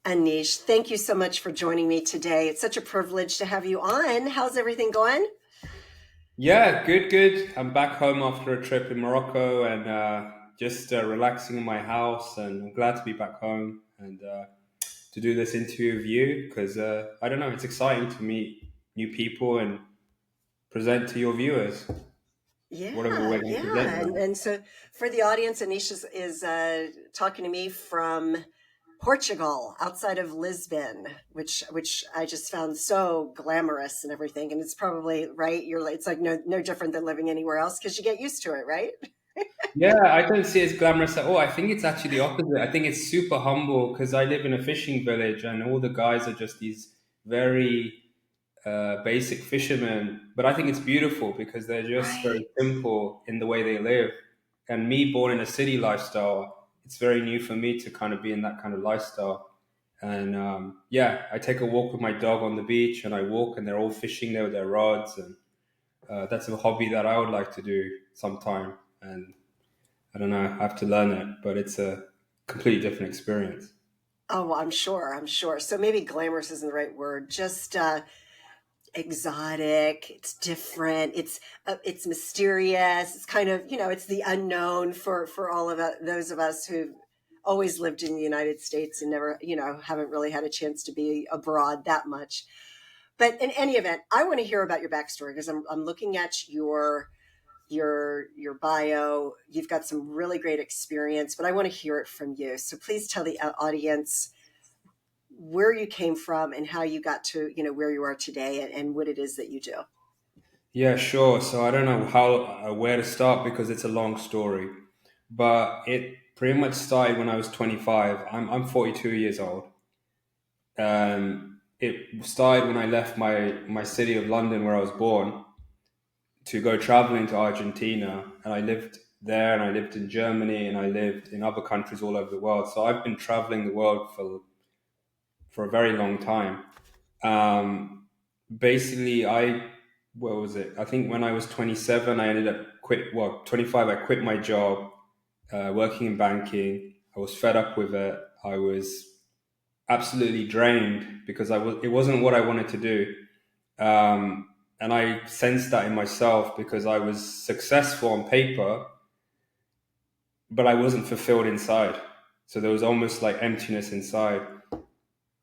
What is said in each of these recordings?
Anish, thank you so much for joining me today. It's such a privilege to have you on. How's everything going? Yeah, good, good. I'm back home after a trip in Morocco and just relaxing in my house. And I'm glad to be back home and to do this interview with you because I don't know, it's exciting to meet new people and present to your viewers whatever Yeah, we're going to present. yeah. And so for the audience, Anish is talking to me from Portugal, outside of Lisbon, which I just found so glamorous and everything. And it's probably right. It's like no different than living anywhere else because you get used to it, right? Yeah, I don't see it as glamorous at all. I think it's actually the opposite. I think it's super humble because I live in a fishing village and all the guys are just these very basic fishermen, but I think it's beautiful because they're just very Right. simple in the way they live. And me, born in a city lifestyle, it's very new for me to kind of be in that kind of lifestyle. And yeah, I take a walk with my dog on the beach, and I walk, and they're all fishing there with their rods, and that's a hobby that I would like to do sometime. And I don't know, I have to learn it, but it's a completely different experience. Oh, well, I'm sure. I'm sure. So maybe glamorous isn't the right word. Just exotic. It's different. It's mysterious. It's kind of it's the unknown for all of those of us who've always lived in the United States and never haven't really had a chance to be abroad that much. But in any event, I want to hear about your backstory because I'm looking at your bio. You've got some really great experience, but I want to hear it from you. So please tell the audience where you came from and how you got to where you are today and what it is that you do. Yeah, sure. So I don't know how where to start because it's a long story, but it pretty much started when I was 25. I'm 42 years old. It started when I left my city of London where I was born to go traveling to Argentina, and I lived there, and I lived in Germany, and I lived in other countries all over the world. So I've been traveling the world for a very long time. Um, Basically, what was it? I think when I was 27, I ended up 25. I quit my job working in banking. I was fed up with it. I was absolutely drained because it wasn't what I wanted to do. And I sensed that in myself because I was successful on paper, but I wasn't fulfilled inside. So there was almost like emptiness inside.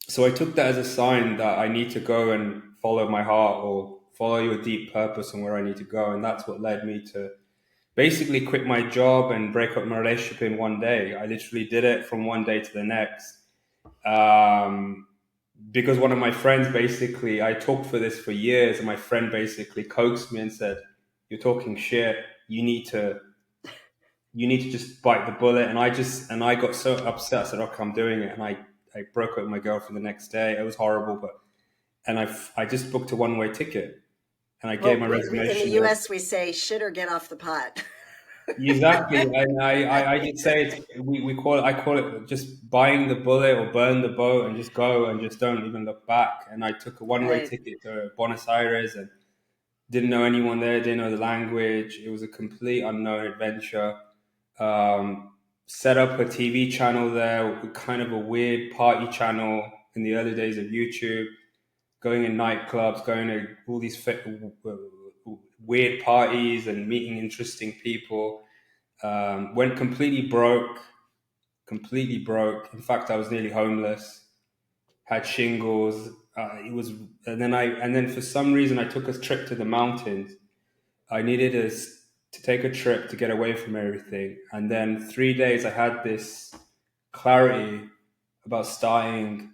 So I took that as a sign that I need to go and follow my heart or follow your deep purpose and where I need to go. And that's what led me to basically quit my job and break up my relationship in one day. I literally did it from one day to the next. Um, because one of my friends basically, I talked for this for years, and my friend basically coaxed me and said, "You're talking shit. You need to just bite the bullet." And I got so upset. I said, "Okay, I'm doing it." And I broke up with my girlfriend the next day. It was horrible, but I just booked a one way ticket, and I gave Well, my in the resignation. US, we say shit or get off the pot. Exactly, and I did say we call it, I call it just buying the bullet or burn the boat and just go and just don't even look back. And I took a one way Right. ticket to Buenos Aires and didn't know anyone there, didn't know the language. It was a complete unknown adventure. Set up a TV channel there, kind of a weird party channel in the early days of YouTube, going in nightclubs, going to all these weird parties and meeting interesting people. Went completely broke. In fact, I was nearly homeless. Had shingles. It was, and then for some reason, I took a trip to the mountains. I needed to take a trip to get away from everything. And then 3 days, I had this clarity about starting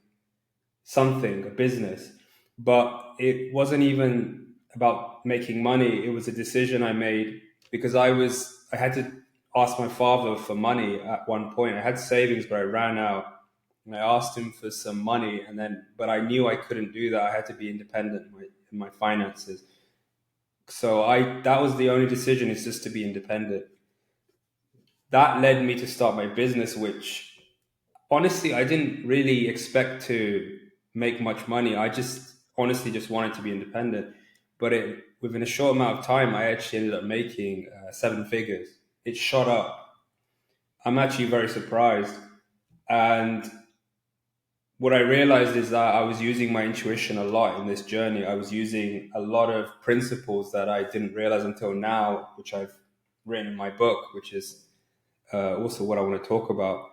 something, a business. But it wasn't even about making money. It was a decision I made because I had to ask my father for money at one point. I had savings, but I ran out. And I asked him for some money, but I knew I couldn't do that. I had to be independent in my finances. So that was the only decision, is just to be independent. That led me to start my business, which honestly I didn't really expect to make much money. I just honestly just wanted to be independent. But within a short amount of time, I actually ended up making seven figures. It shot up. I'm actually very surprised. And what I realized is that I was using my intuition a lot in this journey. I was using a lot of principles that I didn't realize until now, which I've written in my book, which is also what I want to talk about.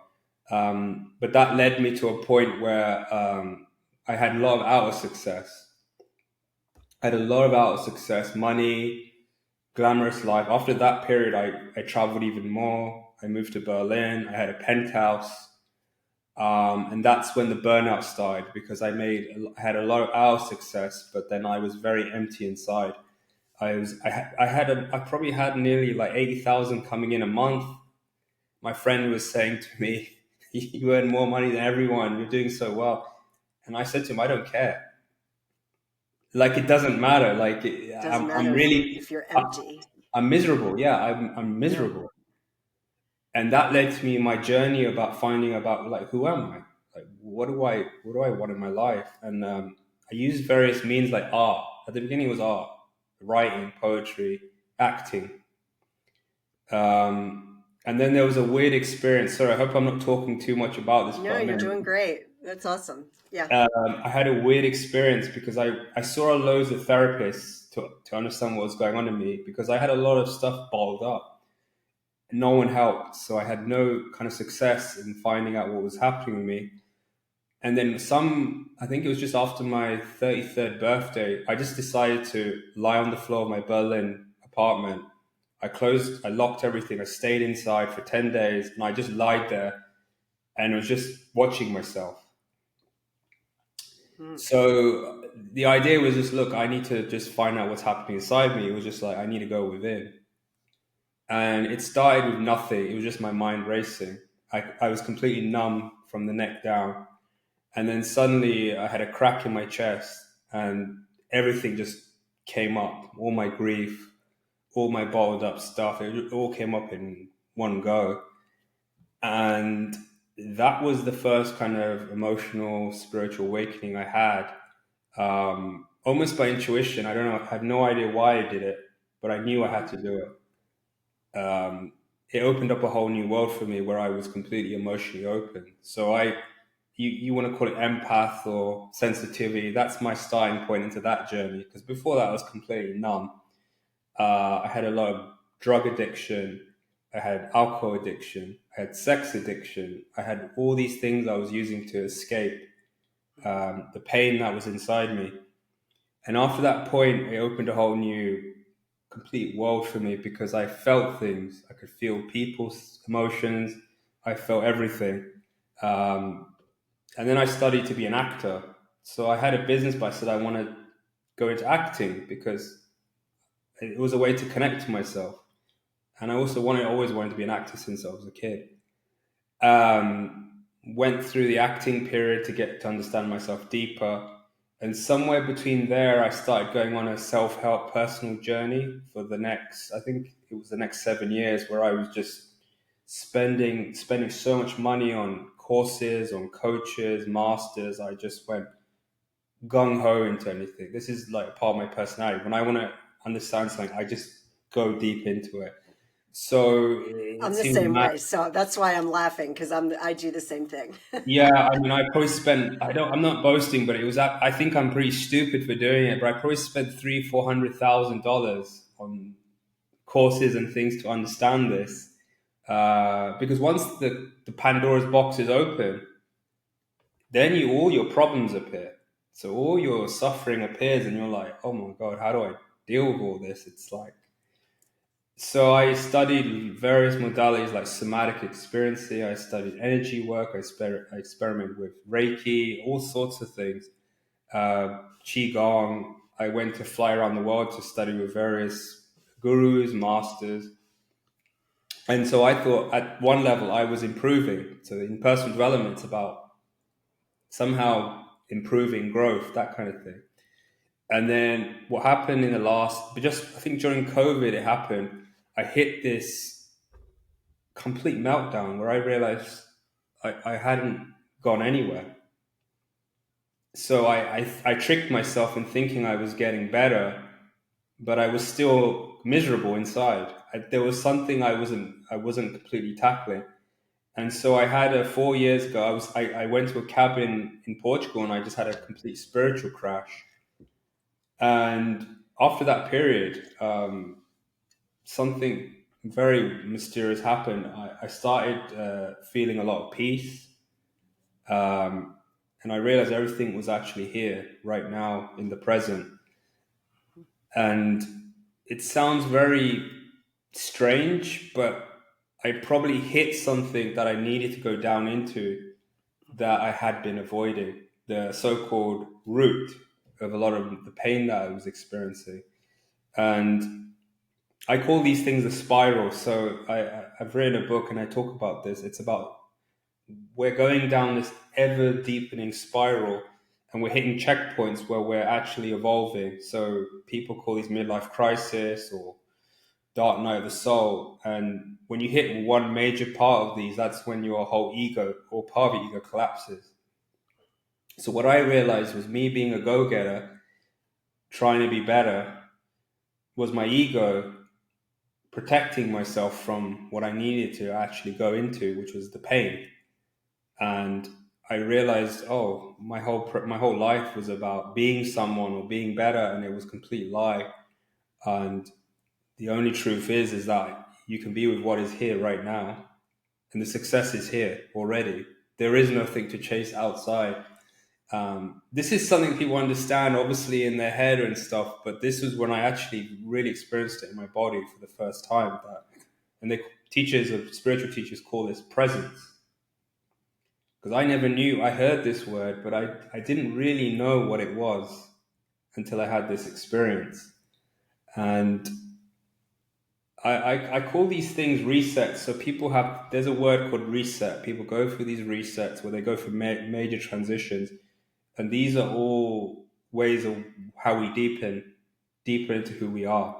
But that led me to a point where I had a lot of outer success. I had a lot of outer success, money, glamorous life. After that period, I traveled even more. I moved to Berlin. I had a penthouse. And that's when the burnout started because I had a lot of our success, but then I was very empty inside. I probably had nearly like 80,000 coming in a month. My friend was saying to me, "You earn more money than everyone. You're doing so well." And I said to him, "I don't care. Like it doesn't matter. Like Doesn't I'm matter really if you're empty. I'm miserable. Yeah, I'm Yeah. miserable." And that led to me in my journey about finding about like who am I, like what do I want in my life. And I used various means like art. At the beginning it was art, writing, poetry, acting. And then there was a weird experience. Sorry, I hope I'm not talking too much about this, No, but I'm you're gonna, doing great. That's awesome. Yeah. I had a weird experience because I saw loads of therapists to understand what was going on in me because I had a lot of stuff bottled up. No one helped. So I had no kind of success in finding out what was happening with me. And then I think it was just after my 33rd birthday, I just decided to lie on the floor of my Berlin apartment. I locked everything. I stayed inside for 10 days and I just lied there and was just watching myself. Hmm. So the idea was just, look, I need to just find out what's happening inside me. It was just like, I need to go within. And it started with nothing. It was just my mind racing. I was completely numb from the neck down. And then suddenly I had a crack in my chest and everything just came up. All my grief, all my bottled up stuff, it all came up in one go. And that was the first kind of emotional, spiritual awakening I had. Almost by intuition. I don't know, I had no idea why I did it, but I knew I had to do it. It opened up a whole new world for me where I was completely emotionally open. So you want to call it empath or sensitivity. That's my starting point into that journey. Because before that, I was completely numb. I had a lot of drug addiction. I had alcohol addiction. I had sex addiction. I had all these things I was using to escape the pain that was inside me. And after that point, it opened a whole new complete world for me because I felt things. I could feel people's emotions. I felt everything. Um, and then I studied to be an actor. So I had a business, but I said I want to go into acting because it was a way to connect to myself. And I also always wanted to be an actor since I was a kid. Went through the acting period to get to understand myself deeper. And somewhere between there, I started going on a self help personal journey for I think it was the next 7 years, where I was just spending so much money on courses, on coaches, masters. I just went gung ho into anything. This is like part of my personality. When I want to understand something, I just go deep into it. So it I'm the seems same mad. way. So that's why I'm laughing because I do the same thing. Yeah, I mean, I probably spent. I'm not boasting, but it was. I think I'm pretty stupid for doing it, but I probably spent $300,000-400,000 on courses and things to understand this. Because once the Pandora's box is open, then all your problems appear. So all your suffering appears, and you're like, oh my god, how do I deal with all this? It's like, so I studied various modalities like somatic experiencing. I studied energy work. I experimented with Reiki, all sorts of things. Qigong. I went to fly around the world to study with various gurus, masters. And so I thought at one level I was improving. So in personal development, it's about somehow improving growth, that kind of thing. And then what happened in the I think during COVID, it happened. I hit this complete meltdown where I realized I hadn't gone anywhere. So I tricked myself in thinking I was getting better, but I was still miserable inside. There was something I wasn't completely tackling. And so I had 4 years ago. I went to a cabin in Portugal, and I just had a complete spiritual crash. And after that period, something very mysterious happened. I started feeling a lot of peace, um, and I realized everything was actually here right now in the present. And it sounds very strange, but I probably hit something that I needed to go down into that I had been avoiding, the so-called root of a lot of the pain that I was experiencing. And I call these things a spiral. So I've written a book and I talk about this. It's about we're going down this ever deepening spiral, and we're hitting checkpoints where we're actually evolving. So people call these midlife crisis or dark night of the soul. And when you hit one major part of these, that's when your whole ego or part of your ego collapses. So what I realized was me being a go-getter, trying to be better, was my ego protecting myself from what I needed to actually go into, which was the pain. And I realized, oh, my whole life was about being someone or being better, and it was a complete lie. And the only truth is that you can be with what is here right now, and the success is here already. There is nothing to chase outside. This is something people understand, obviously, in their head and stuff. But this was when I actually really experienced it in my body for the first time. And the teachers of spiritual teachers call this presence, because I never knew. I heard this word, but I didn't really know what it was until I had this experience. And I call these things resets. So people have, there's a word called reset. People go through these resets where they go through major transitions. And these are all ways of how we deepen deeper into who we are,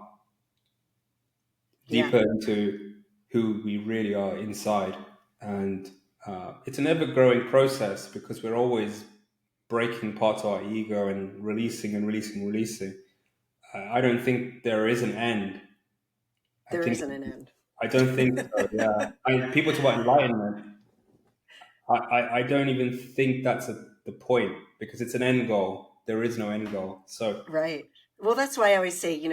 Yeah, deeper into who we really are inside. And it's an ever growing process because we're always breaking parts of our ego and releasing and releasing and releasing. I don't think there is an end. I there think isn't an end. I don't think so. Yeah, people talk about enlightenment. I don't even think that's the point because it's an end goal. There is no end goal. So Right. Well, that's why I always say,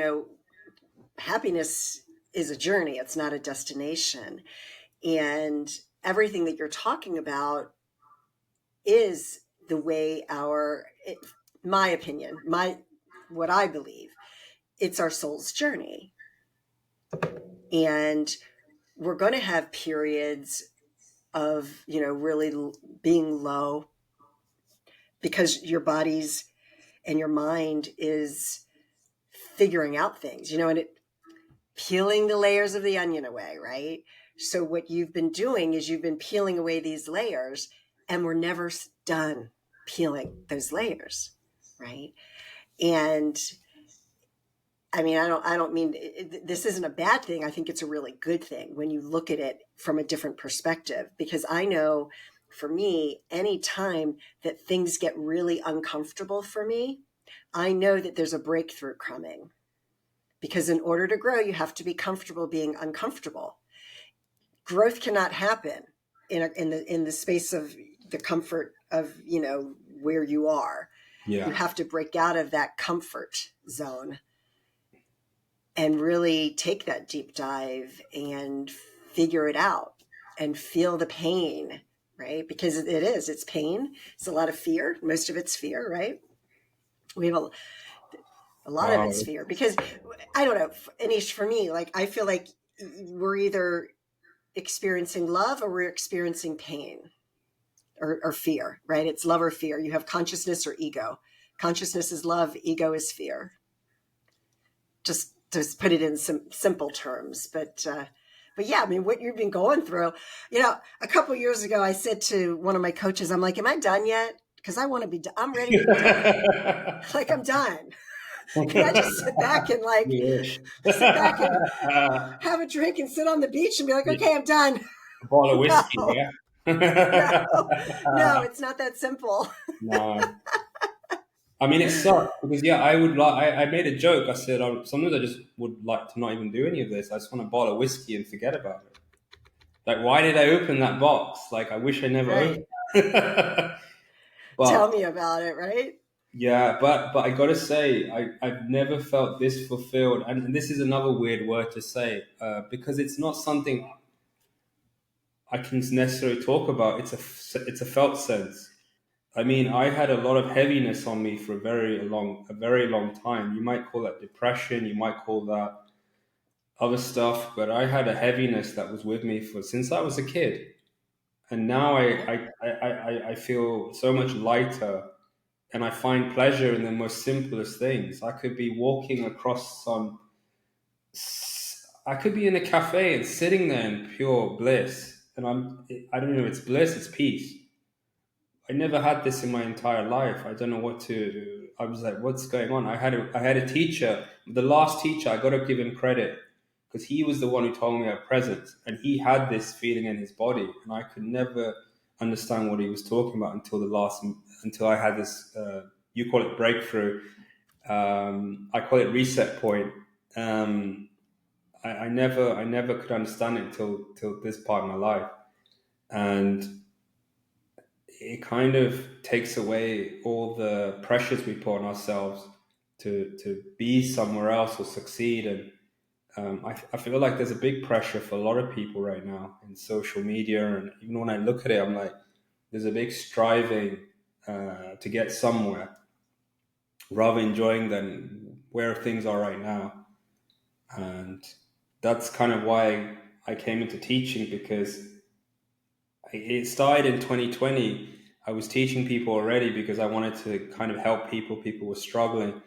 happiness is a journey, it's not a destination. And everything that you're talking about is the way my opinion, what I believe, it's our soul's journey. And we're going to have periods of, really being low because your body's and your mind is figuring out things, and peeling the layers of the onion away, right? So what you've been doing is you've been peeling away these layers, and we're never done peeling those layers, right? And I mean, I don't mean this isn't a bad thing. I think it's a really good thing when you look at it from a different perspective, because I know for me, any time that things get really uncomfortable for me, I know that there's a breakthrough coming, because in order to grow, you have to be comfortable being uncomfortable. Growth cannot happen in the space of the comfort of, where you are. You yeah. have to break out of that comfort zone and really take that deep dive and figure it out and feel the pain, right? Because it's pain. It's a lot of fear. Most of it's fear, right? We have a lot of it's Wow. fear, because I don't know, Anish, for me, like, I feel like we're either experiencing love or we're experiencing pain, or fear, right? It's love or fear. You have consciousness or ego. Consciousness is love, ego is fear. Just to put it in some simple terms, but yeah, I mean, what you've been going through, a couple years ago, I said to one of my coaches, I'm like, am I done yet? Because I want to be done. I'm ready to be done. Like, I'm done. Can I just sit back and You wish. sit back and have a drink and sit on the beach and be like, okay, I'm done? A bottle of whiskey, No, yeah. no, it's not that simple. No, I mean it sucks because yeah, I would like. I made a joke. I said sometimes I just would like to not even do any of this. I just want a bottle of whiskey and forget about it. Like, why did I open that box? Like, I wish I never Right. opened it. Tell But me about it, right? yeah, but I gotta say, I've never felt this fulfilled, and this is another weird word to say, because it's not something I can necessarily talk about. It's a felt sense. I mean, I had a lot of heaviness on me for a very long time. You might call that depression. You might call that other stuff, but I had a heaviness that was with me for since I was a kid, and now Yeah. I feel so much lighter, and I find pleasure in the most simplest things. I could be walking across some, I could be in a cafe and sitting there in pure bliss, and I don't know, it's bliss, it's peace. I never had this in my entire life. I don't know what to. I was like, what's going on? I had a teacher. The last teacher, I got to give him credit because he was the one who told me about presence, and he had this feeling in his body, and I could never understand what he was talking about until I had this. You call it breakthrough. I call it reset point. I never could understand it till this part of my life, and it kind of takes away all the pressures we put on ourselves to be somewhere else or succeed. And I feel like there's a big pressure for a lot of people right now in social media. And even when I look at it, I'm like, there's a big striving to get somewhere rather enjoying than where things are right now. And that's kind of why I came into teaching because it started in 2020. I was teaching people already because I wanted to kind of help people. People were struggling.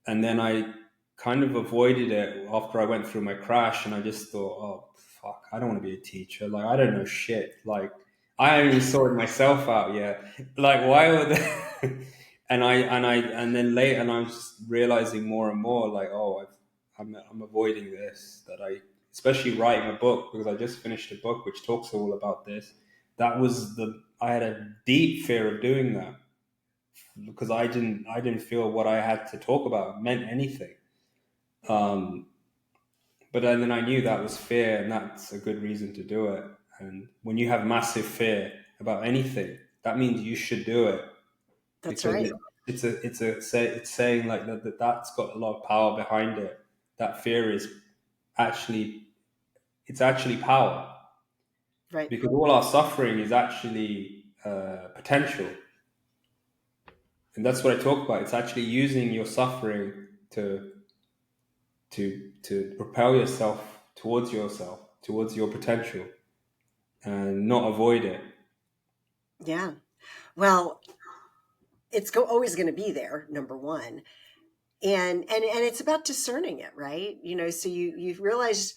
And then I kind of avoided it after I went through my crash. And I just thought, oh, fuck, I don't want to be a teacher. Like, I don't know shit. Like, I haven't even sorted myself out yet. Like, why would and then later, and I'm just realizing more and more, like, oh, I'm avoiding this. That I, especially writing a book, because I just finished a book which talks all about this. I had a deep fear of doing that because I didn't feel what I had to talk about meant anything. Um, but then I knew that was fear, and that's a good reason to do it. And when you have massive fear about anything, that means you should do it That's because right. it's saying like that's got a lot of power behind it. That fear is actually it's actually power Right. because all our suffering is actually potential, and that's what I talk about. It's actually using your suffering to propel yourself towards your potential and not avoid it. Yeah. Well, it's always going to be there, number one. And it's about discerning it, right? So you realize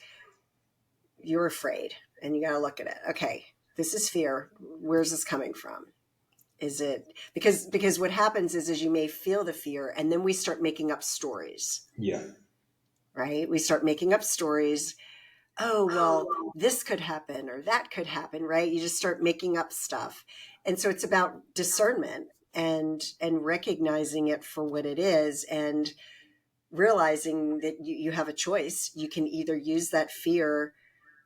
you're afraid and you got to look at it. Okay, this is fear. Where's this coming from? Is it because what happens is you may feel the fear and then we start making up stories, Yeah. right? We start making up stories. Oh, well, this could happen or that could happen, right? You just start making up stuff. And so it's about discernment and recognizing it for what it is and realizing that you have a choice. You can either use that fear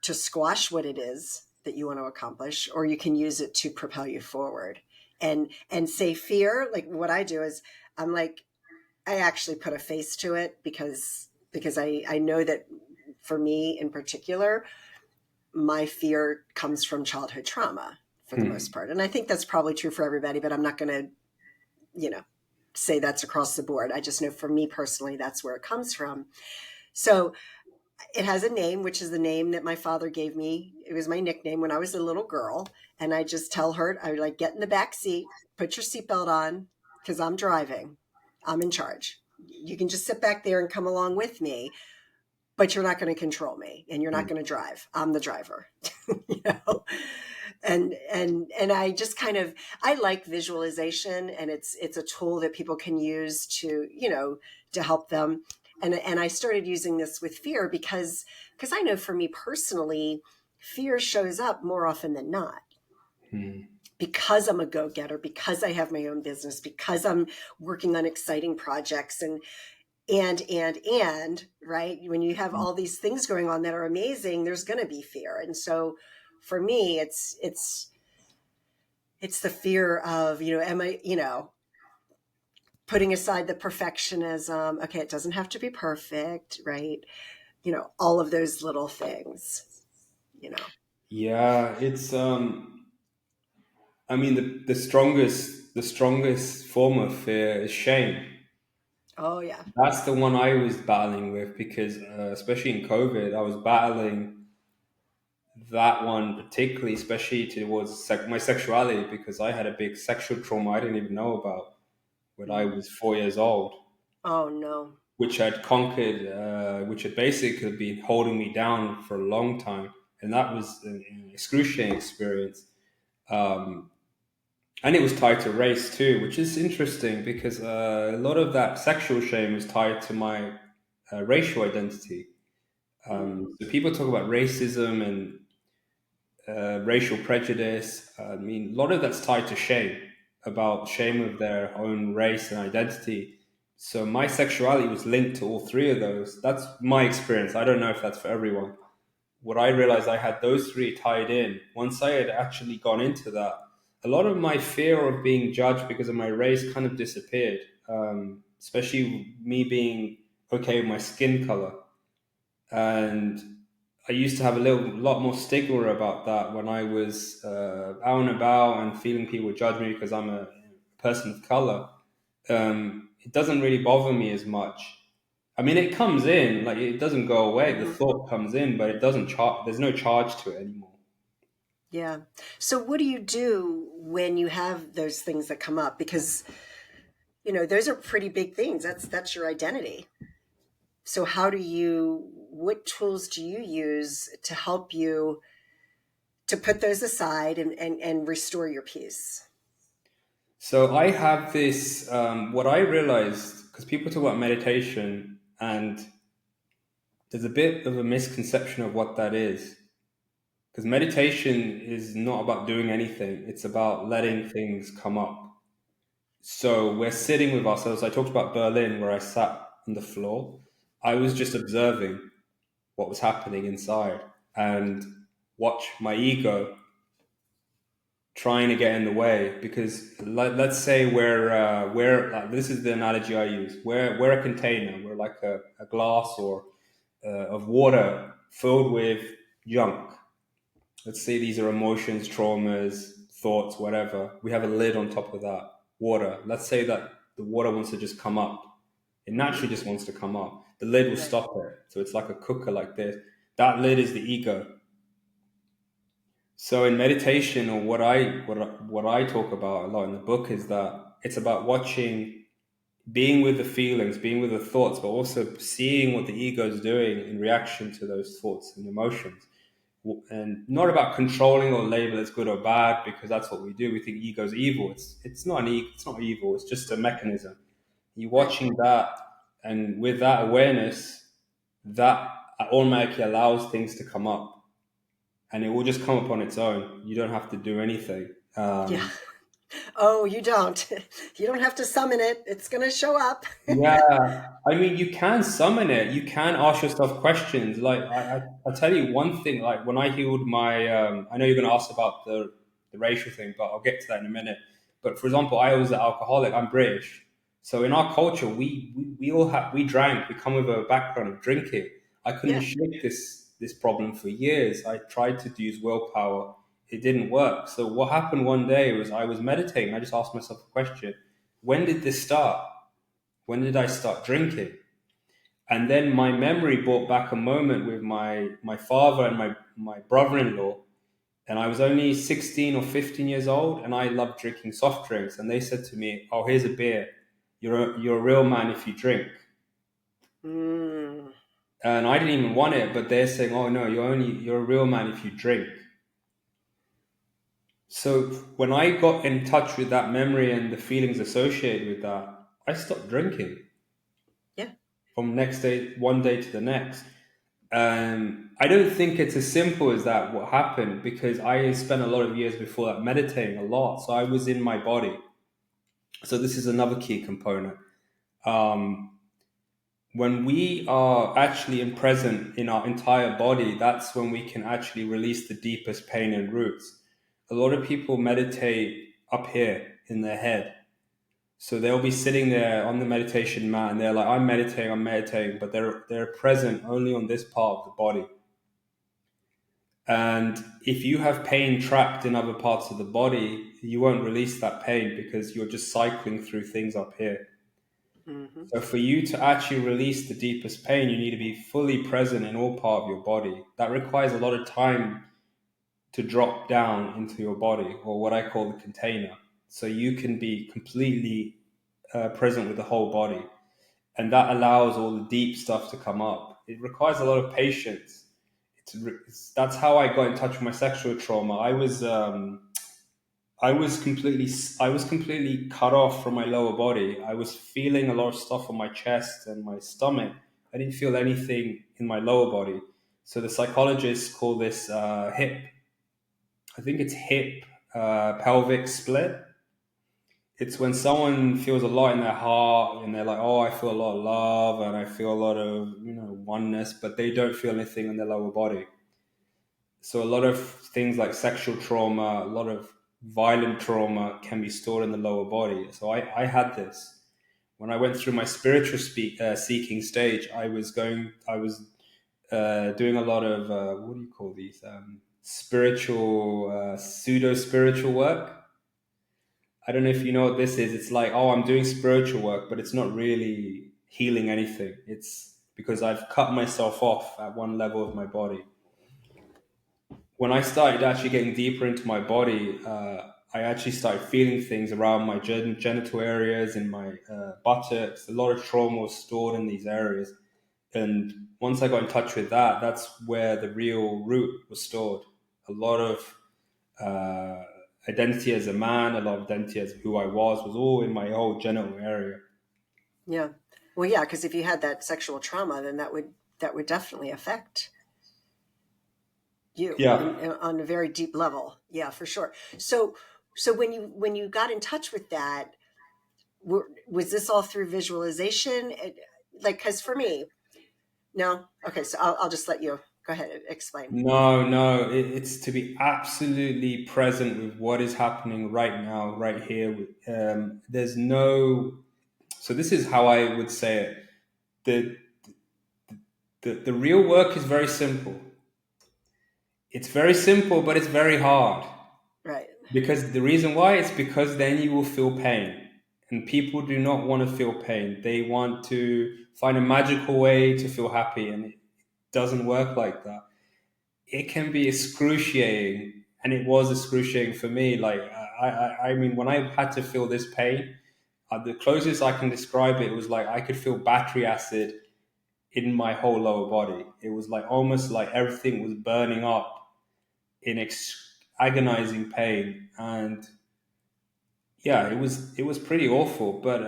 to squash what it is that you want to accomplish, or you can use it to propel you forward. And say fear, like what I do is I'm like, I actually put a face to it because I know that for me in particular, my fear comes from childhood trauma for the most Hmm. part. And I think that's probably true for everybody, but I'm not going to, you know, say that's across the board. I just know for me personally, that's where it comes from. So it has a name, which is the name that my father gave me. It was my nickname when I was a little girl. And I just tell her, I would like, get in the back seat, put your seatbelt on, because I'm driving. I'm in charge. You can just sit back there and come along with me, but you're not going to control me and you're not going to drive. I'm the driver. you know? And I just kind of, I like visualization, and it's a tool that people can use to, to help them. And I started using this with fear because I know for me personally, fear shows up more often than not Hmm. because I'm a go-getter, because I have my own business, because I'm working on exciting projects and right, when you have all these things going on that are amazing, there's going to be fear. And so for me, it's the fear of, am I, putting aside the perfectionism. Okay, it doesn't have to be perfect, right? All of those little things, you know. Yeah, it's I mean the strongest form of fear is shame. Oh yeah. That's the one I was battling with because especially in COVID, I was battling that one particularly, especially towards my sexuality because I had a big sexual trauma I didn't even know about when I Mm. was 4 years old, Oh no. which I'd conquered, which had basically been holding me down for a long time, and that was an excruciating experience. Um, and it was tied to race too, which is interesting because a lot of that sexual shame is tied to my racial identity. Mm. So people talk about racism and racial prejudice. I mean, a lot of that's tied to shame, about shame of their own race and identity. So my sexuality was linked to all three of those. That's my experience. I don't know if that's for everyone. What I realized, I had those three tied in. Once I had actually gone into that, a lot of my fear of being judged because of my race kind of disappeared. Especially me being okay with my skin color. And I used to have lot more stigma about that when I was out and about and feeling people judge me because I'm a person of color. It doesn't really bother me as much. I mean, it comes in, like it doesn't go away. The Hmm. thought comes in, but it doesn't charge. There's no charge to it anymore. Yeah. So what do you do when you have those things that come up? Because, those are pretty big things. That's your identity. So what tools do you use to help you to put those aside and restore your peace? So I have this. What I realized, because people talk about meditation, and there's a bit of a misconception of what that is. Because meditation is not about doing anything, it's about letting things come up. So we're sitting with ourselves. I talked about Berlin, where I sat on the floor. I was just observing what was happening inside and watch my ego trying to get in the way. Because let's say we're like, this is the analogy I use. We're a container. We're like a glass or of water filled with junk. Let's say these are emotions, traumas, thoughts, whatever. We have a lid on top of that water. Let's say that the water wants to just come up. It Hmm. naturally just wants to come up. The lid will Right. stop it. So it's like a cooker like this. That lid is the ego. So in meditation, or what I talk about a lot in the book is that it's about watching, being with the feelings, being with the thoughts, but also seeing what the ego is doing in reaction to those thoughts and emotions, and not about controlling or label as good or bad because that's what we do. We think ego's evil. It's not it's not evil. It's just a mechanism. You're Right. watching that, and with that awareness, that automatically allows things to come up, and it will just come up on its own. You don't have to do anything. Yeah. Oh, you don't. You don't have to summon it. It's going to show up. Yeah, I mean, you can summon it. You can ask yourself questions. Like I'll tell you one thing. Like when I healed my, I know you're going to ask about the racial thing, but I'll get to that in a minute. But for example, I was an alcoholic. I'm British, so in our culture, we all have we drank. We come with a background of drinking. I couldn't Yeah. shake this problem for years. I tried to use willpower. It didn't work. So what happened one day was I was meditating. I just asked myself a question: when did this start? When did I start drinking? And then my memory brought back a moment with my father and my brother-in-law. And I was only 16 or 15 years old, and I loved drinking soft drinks. And they said to me, "Oh, here's a beer. You're a real man if you drink." Mm. And I didn't even want it, but they're saying, "Oh no, you're a real man if you drink." So when I got in touch with that memory and the feelings associated with that, I stopped drinking Yeah. from next day, one day to the next. I don't think it's as simple as that, what happened, because I spent a lot of years before that meditating a lot. So I was in my body. So this is another key component. Um, when we are actually in present in our entire body, that's when we can actually release the deepest pain and roots. A lot of people meditate up here in their head. So they'll be sitting there on the meditation mat and they're like, I'm meditating, but they're present only on this part of the body. And if you have pain trapped in other parts of the body, you won't release that pain because you're just cycling through things up here. Hmm. So for you to actually release the deepest pain, you need to be fully present in all part of your body. That requires a lot of time to drop down into your body, or what I call the container. So you can be completely present with the whole body. And that allows all the deep stuff to come up. It requires a lot of patience. That's how I got in touch with my sexual trauma. I was completely cut off from my lower body. I was feeling a lot of stuff on my chest and my stomach. I didn't feel anything in my lower body. So the psychologists call this hip. I think it's hip pelvic split. It's when someone feels a lot in their heart and they're like, "Oh, I feel a lot of love and I feel a lot of oneness," but they don't feel anything in their lower body. So a lot of things like sexual trauma, a lot of violent trauma can be stored in the lower body. So I had this when I went through my spiritual seeking stage. I was doing a lot of what do you call these spiritual pseudo spiritual work. I don't know if you know what this is. It's like, oh, I'm doing spiritual work, but it's not really healing anything. It's because I've cut myself off at one level of my body. When I started actually getting deeper into my body, I actually started feeling things around my genital areas and my buttocks. A lot of trauma was stored in these areas. And once I got in touch with that, that's where the real root was stored. A lot of uh, identity as a man, a lot of identity as who I was all in my whole genital area. Yeah. Well, yeah, because if you had that sexual trauma, then that would definitely affect you Yeah. on a very deep level. Yeah, for sure. So when you got in touch with that, was this all through visualization? Like, because for me, no. Okay, so I'll just let you go ahead and explain. No, no, it's to be absolutely present with what is happening right now, right here. There's no, so this is how I would say it. The, the real work is very simple. It's very simple, but it's very hard. Right. Because the reason why is because then you will feel pain. And people do not want to feel pain. They want to find a magical way to feel happy, and it doesn't work like that. It can be excruciating, and it was excruciating for me. Like I mean, when I had to feel this pain, the closest I can describe it was like I could feel battery acid in my whole lower body. It was like almost like everything was burning up in agonizing pain, and yeah, it was pretty awful. But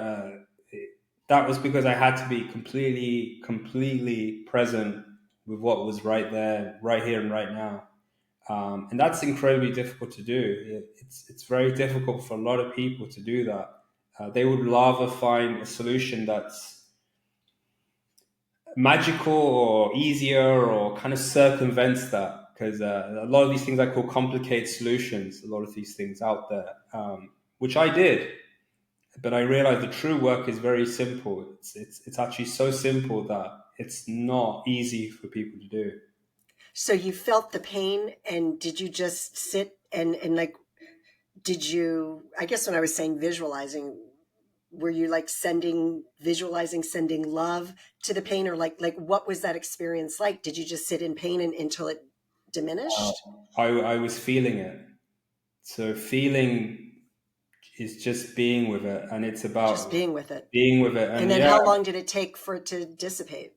that was because I had to be completely present with what was right there, right here, and right now. And that's incredibly difficult to do. It's very difficult for a lot of people to do that. They would rather find a solution that's magical or easier or kind of circumvents that, because a lot of these things I call complicated solutions. A lot of these things out there, which I did, but I realized the true work is very simple. It's actually so simple that it's not easy for people to do. So you felt the pain, and did you just sit and like, did you? I guess when I was saying visualizing, were you like sending love to the pain, or like what was that experience like? Did you just sit in pain until it diminished? I was feeling it. So feeling is just being with it, and it's Just about being with it. being with it. And And then yeah, how long did it take for it to dissipate?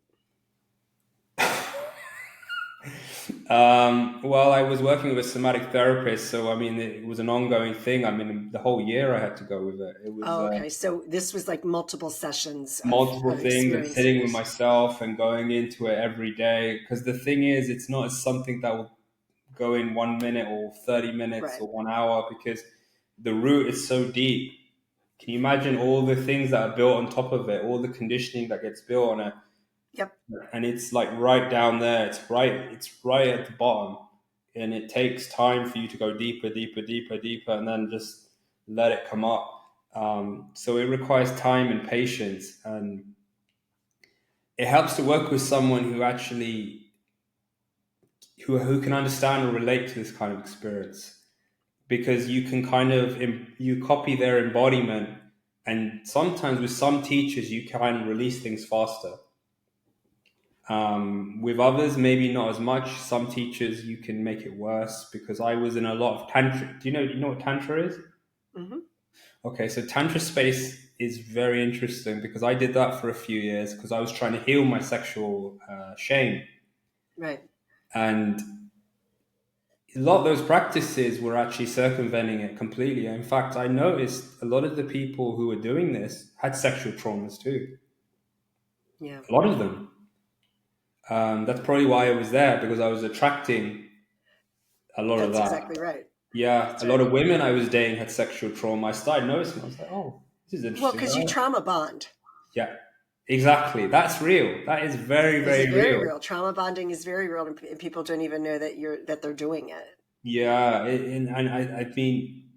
well, I was working with a somatic therapist, so I mean, it was an ongoing thing. I mean, the whole year I had to go with it. It was Oh, okay. So this was like multiple sessions multiple of things and experiencing sitting with this. myself and going into it every day. Because the thing is, it's not something that will go in 1 minute or 30 minutes Right. or 1 hour, because the root is so deep. Can you imagine all the things that are built on top of it, all the conditioning that gets built on it? Yep. and it's like right down there. It's right at the bottom, and it takes time for you to go deeper, deeper, deeper, deeper, and then just let it come up. So it requires time and patience, and it helps to work with someone who actually who can understand or relate to this kind of experience, because you can kind of you copy their embodiment, and sometimes with some teachers you can release things faster. With others, maybe not as much. Some teachers you can make it worse, because I was in a lot of tantra. Do you know what tantra is? Hmm. Okay, so tantra space is very interesting, because I did that for a few years because I was trying to heal my sexual shame, Right. and a lot of those practices were actually circumventing it completely. In fact, I noticed a lot of the people who were doing this had sexual traumas too. Yeah. A lot of them. That's probably why I was there, because I was attracting a lot of That's that. exactly right. Yeah, That's a lot right. of women I was dating had sexual trauma. I started noticing. I was like, oh, this is Well, interesting. because you trauma bond. Yeah, exactly. That's real. That is very, This is very very real. real. Trauma bonding is very real, and people don't even know that they're doing it. Yeah, and I mean,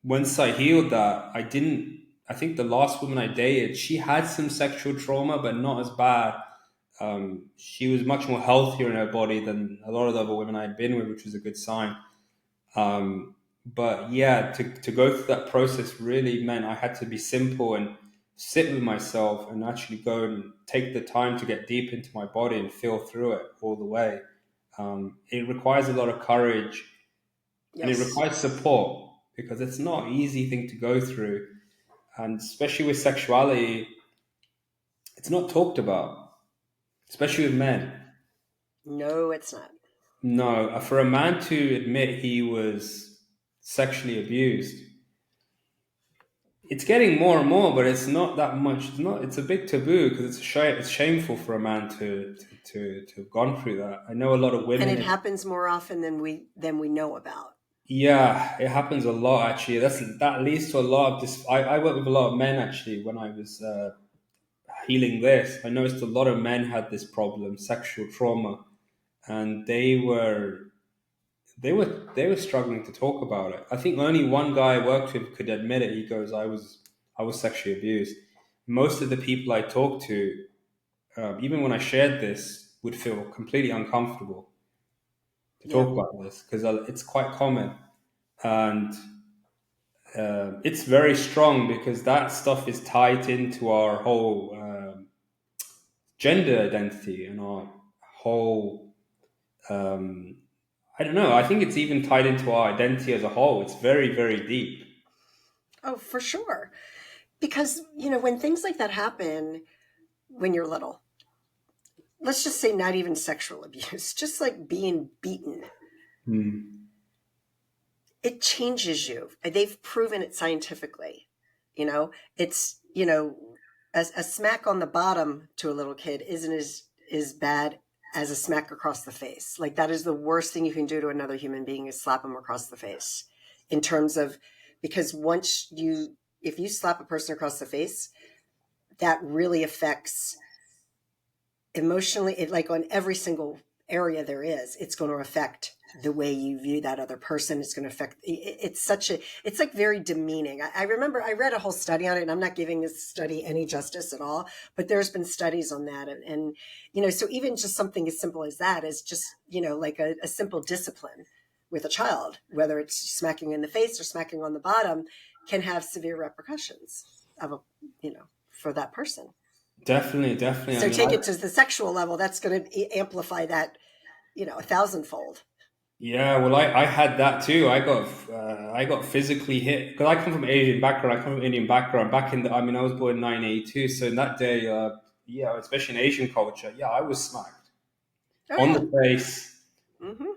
once I healed that, I didn't. I think the last woman I dated, she had some sexual trauma, but not as bad. She was much more healthier in her body than a lot of the other women I'd been with, which was a good sign. But yeah, to go through that process really meant I had to be simple and sit with myself and actually go and take the time to get deep into my body and feel through it all the way. It requires a lot of courage, and it Yes. requires support, because it's not an easy thing to go through. And especially with sexuality, it's not talked about, especially with men. No, it's not. No, for a man to admit he was sexually abused, it's getting more and more, but it's not that much. It's not. It's a big taboo, because it's shameful for a man to have gone through that. I know a lot of And women. it happens more often than we know about. Yeah, it happens a lot actually. That leads to a lot of this. I work with a lot of men actually. When I was healing this, I noticed a lot of men had this problem, sexual trauma, and they were struggling to talk about it. I think only one guy I worked with could admit it. He goes, I was sexually abused." Most of the people I talked to, even when I shared this, would feel completely uncomfortable to Yeah. talk about this, because it's quite common, and it's very strong, because that stuff is tied into our whole gender identity and our whole. I don't know. I think it's even tied into our identity as a whole. It's very, very deep. Oh, for sure. Because, when things like that happen when you're little, let's just say not even sexual abuse, just like being beaten, Hmm. it changes you. They've proven it scientifically. It's, a smack on the bottom to a little kid isn't as bad as a smack across the face. Like, that is the worst thing you can do to another human being, is slap them across the face. In terms of, because if you slap a person across the face, that really affects emotionally, it, like, on every single area there is, it's going to affect the way you view that other person. It's going to affect, it's like very demeaning. I remember I read a whole study on it, and I'm not giving this study any justice at all, but there's been studies on that. And so even just something as simple as that is just, like a simple discipline with a child, whether it's smacking in the face or smacking on the bottom, can have severe repercussions of for that person. Definitely, definitely. I So mean, take it to the sexual level, that's going to amplify that, a thousandfold. yeah. Well, I had that too. I got physically hit, because I come from Asian background. I come from Indian background. Back in the, I mean, I was born in 1982. So in that day, yeah, especially in Asian culture, yeah, I was smacked Oh on yeah. the face, Mm-hmm.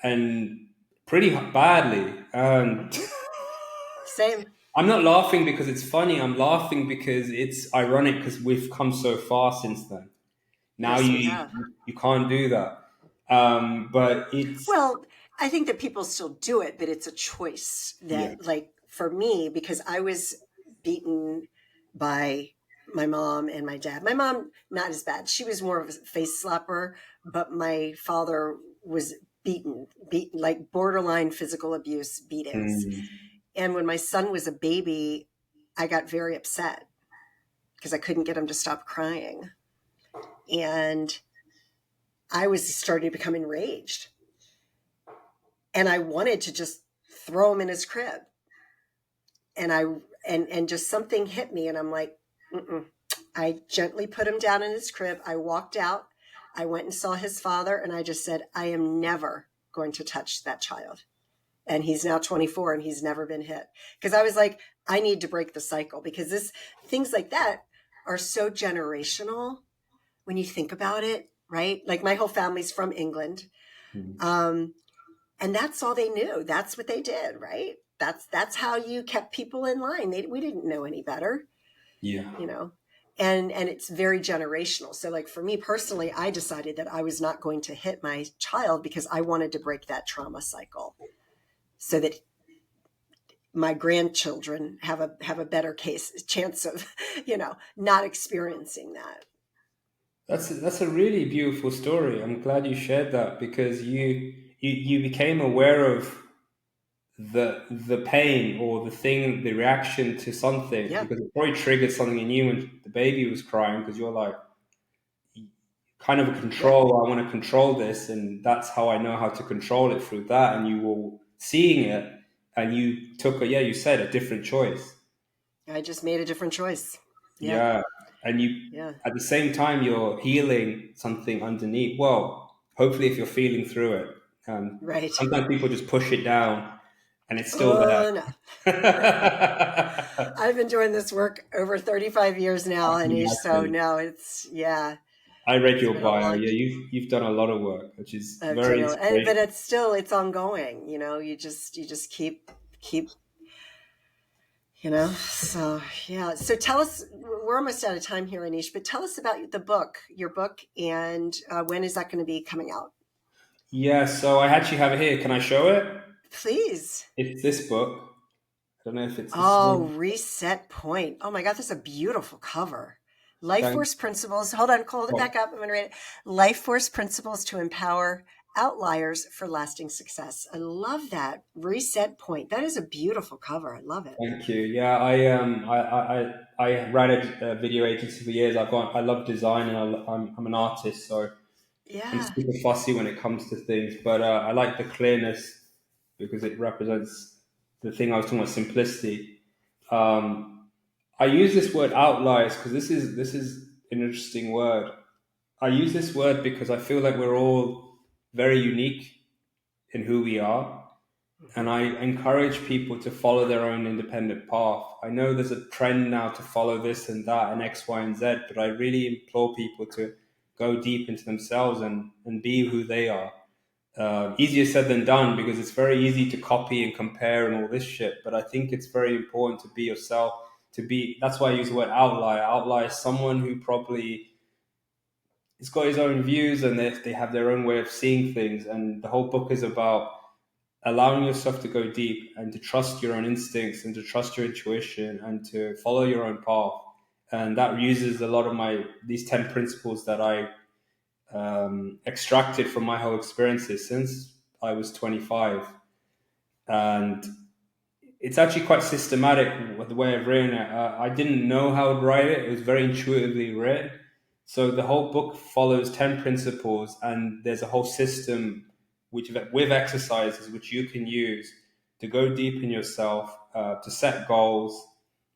and pretty badly. And Mm-hmm. Same. I'm not laughing because it's funny. I'm laughing because it's ironic, because we've come so far since then. Now Yes, we you have. you can't do that. But it's Well, I think that people still do it, but it's a choice yeah. that, like, for me, because I was beaten by my mom and my dad. My mom, not as bad. She was more of a face slapper, but my father was beaten like borderline physical abuse beatings. Mm. And when my son was a baby, I got very upset because I couldn't get him to stop crying. And I was starting to become enraged. And I wanted to just throw him in his crib. And and just something hit me and I'm like, mm-mm. I gently put him down in his crib. I walked out. I went and saw his father and I just said, I am never going to touch that child. And he's now 24 and he's never been hit. Because I was like, I need to break the cycle because things like that are so generational when you think about it, right? Like my whole family's from England. Mm. Um, and that's all they knew. That's what they did, right? That's how you kept people in line. We didn't know any better, Yeah. you know. And it's very generational. So like for me personally, I decided that I was not going to hit my child because I wanted to break that trauma cycle so that my grandchildren have a better chance of, not experiencing that. That's a really beautiful story. I'm glad you shared that because you became aware of the pain or the thing, the reaction to something Yeah. because it probably triggered something in you when the baby was crying because you're like kind of a Yeah. control. I want to control this, and that's how I know how to control it through that. And you were seeing it, and you took a yeah, you said a different choice. I just made a different choice. Yeah. Yeah, and you Yeah. at the same time you're healing something underneath. Well, hopefully, if you're feeling through it, Right. sometimes people just push it down, and it's still there. Oh, no. I've been doing this work over 35 years now, I can Anish. So imagine. no, I read it's your been a bio. long, Yeah, you've done a lot of work, which is I've very done but inspirational. it's ongoing, you just keep, so yeah. So tell us, we're almost out of time here, Anish, but tell us about your book, and when is that going to be coming out? Yeah, so I actually have it here. Can I show it? Please. It's this book. I don't know if it's this Oh, one. Reset Point. Oh my God, that's a beautiful cover. Life Thank. Force Principles. Hold it Oh, back up. I'm going to read it. Life Force Principles to Empower Outliers for Lasting Success. I love that. Reset Point. That is a beautiful cover. I love it. thank you. Yeah, I ran a video agency for years. I love design and I'm an artist, so I'm Yeah. super fussy when it comes to things. But I like the clearness because it represents the thing I was talking about, simplicity. I use this word outliers because this is an interesting word. I use this word because I feel like we're all very unique in who we are. And Hmm. I encourage people to follow their own independent path. I know there's a trend now to follow this and that and X, Y, and Z, but I really implore people to go deep into themselves and be who they are. Easier said than done because it's very easy to copy and compare and all this shit. But I think it's very important to be yourself. That's why I use the word outlier. Outlier is someone who probably has got his own views and they have their own way of seeing things. And the whole book is about allowing yourself to go deep and to trust your own instincts and to trust your intuition and to follow your own path. And that uses a lot of these 10 principles that I extracted from my whole experiences since I was 25. And it's actually quite systematic with the way I've written it. I didn't know how to write it. It was very intuitively written. So the whole book follows 10 principles, and there's a whole system with exercises which you can use to go deep in yourself, to set goals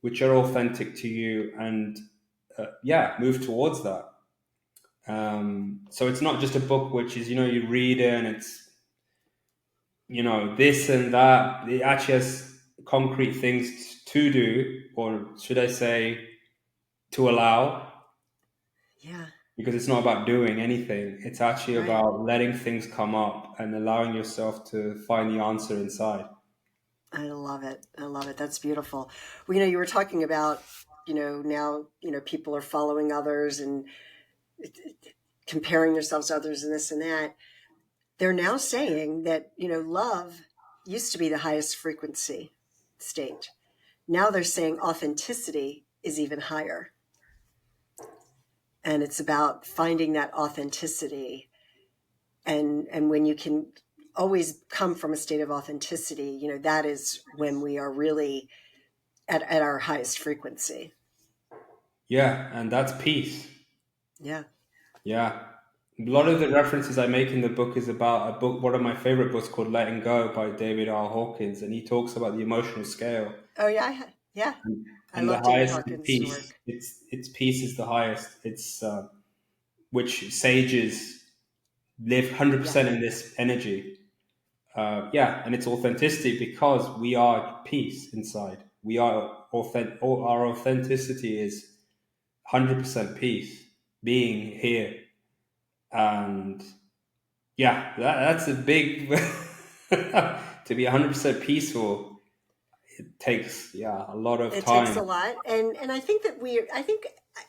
which are authentic to you, and yeah, move towards that. So it's not just a book which is, you read it and it's, this and that. It actually has concrete things to do, or should I say, to allow, Yeah. because it's not about doing anything. It's actually Right. about letting things come up and allowing yourself to find the answer inside. I love it. I love it. That's beautiful. Well, you were talking about, now, people are following others and comparing themselves to others and this and that. They're now saying that, love used to be the highest frequency state. Now they're saying authenticity is even higher. And it's about finding that authenticity. And when you can always come from a state of authenticity, you know, that is when we are really at our highest frequency. Yeah, and that's peace. Yeah. Yeah. A lot of the references I make in the book is about a book, one of my favorite books called Letting Go by David R. Hawkins, and he talks about the emotional scale. Oh yeah. Yeah. I And the love David highest is Hawkins' peace. work. It's peace is the highest. It's which sages live Yeah. 100% in this energy. Yeah, and it's authenticity because we are peace inside. We are authentic. Our authenticity is 100% peace, being here, and yeah, that's a big. To be 100% peaceful, it takes a lot of It takes a time. lot. And I think that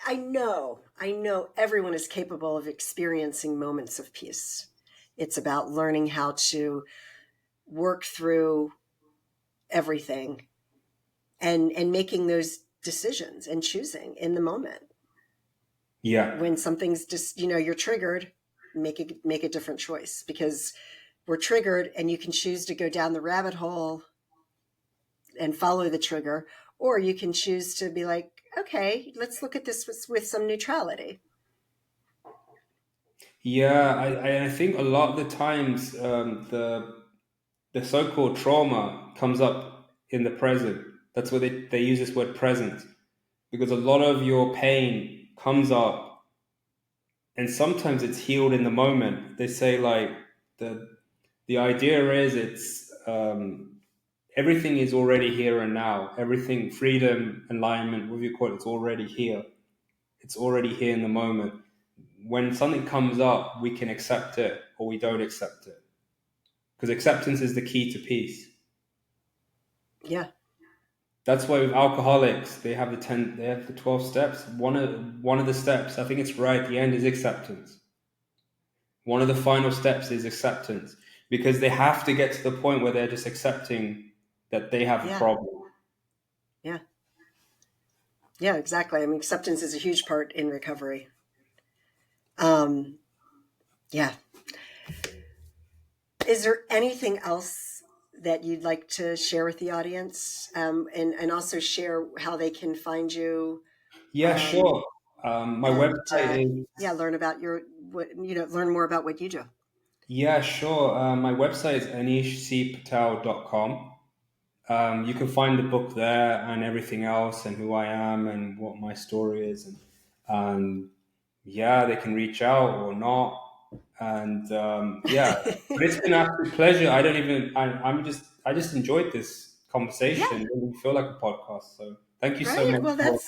I know everyone is capable of experiencing moments of peace. It's about learning how to work through everything and making those decisions and choosing in the moment. Yeah, When something's just, you know, you're triggered, make a different choice, because we're triggered and you can choose to go down the rabbit hole and follow the trigger, or you can choose to be like, okay, let's look at this with some neutrality. yeah. I think a lot of the times the so-called trauma comes up in the present. That's why they use this word present, because a lot of your pain comes up and sometimes it's healed in the moment. They say like the the idea is it's everything is already here and now. Everything, freedom, alignment, whatever you call it, it's already here. It's already here in the moment. When something comes up, we can accept it or we don't accept it. Because acceptance is the key to peace. Yeah. That's why with alcoholics, they have the 12 steps. One of the steps, I think it's right at the end, is acceptance. One of the final steps is acceptance because they have to get to the point where they're just accepting that they have a Yeah. problem. Yeah. Yeah, exactly. I mean, acceptance is a huge part in recovery. Um, yeah. Is there anything else that you'd like to share with the audience, and also share how they can find you, Yeah, um, sure. My and website is yeah, learn about learn more about what you do. yeah, sure. My website is anishcpatel.com. You can find the book there and everything else and who I am and what my story is and yeah, they can reach out or not. And yeah, but it's been an absolute pleasure. I don't even. I just enjoyed this Yeah, conversation. It didn't feel like a podcast. So thank you so right. much Well, for. that's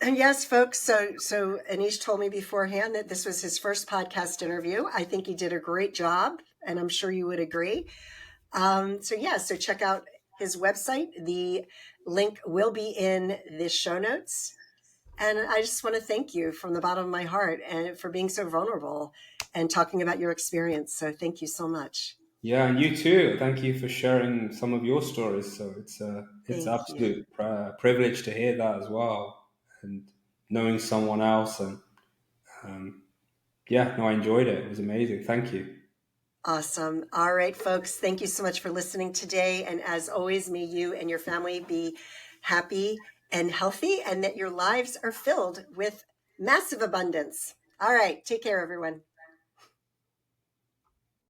and yes, folks. So Anish told me beforehand that this was his first podcast interview. I think he did a great job, and I'm sure you would agree. So yeah, so check out his website. The link will be in the show notes. And I just want to thank you from the bottom of my heart and for being so vulnerable and talking about your experience. So thank you so much. Yeah, and you too. Thank you for sharing some of your stories. So it's Thank you. absolute privilege to hear that as well, and knowing someone else. And um, yeah, no, I enjoyed it. It was amazing. Thank you. Awesome. All right, folks. Thank you so much for listening today. And as always, may you and your family be happy and healthy, and that your lives are filled with massive abundance. All right. Take care, everyone.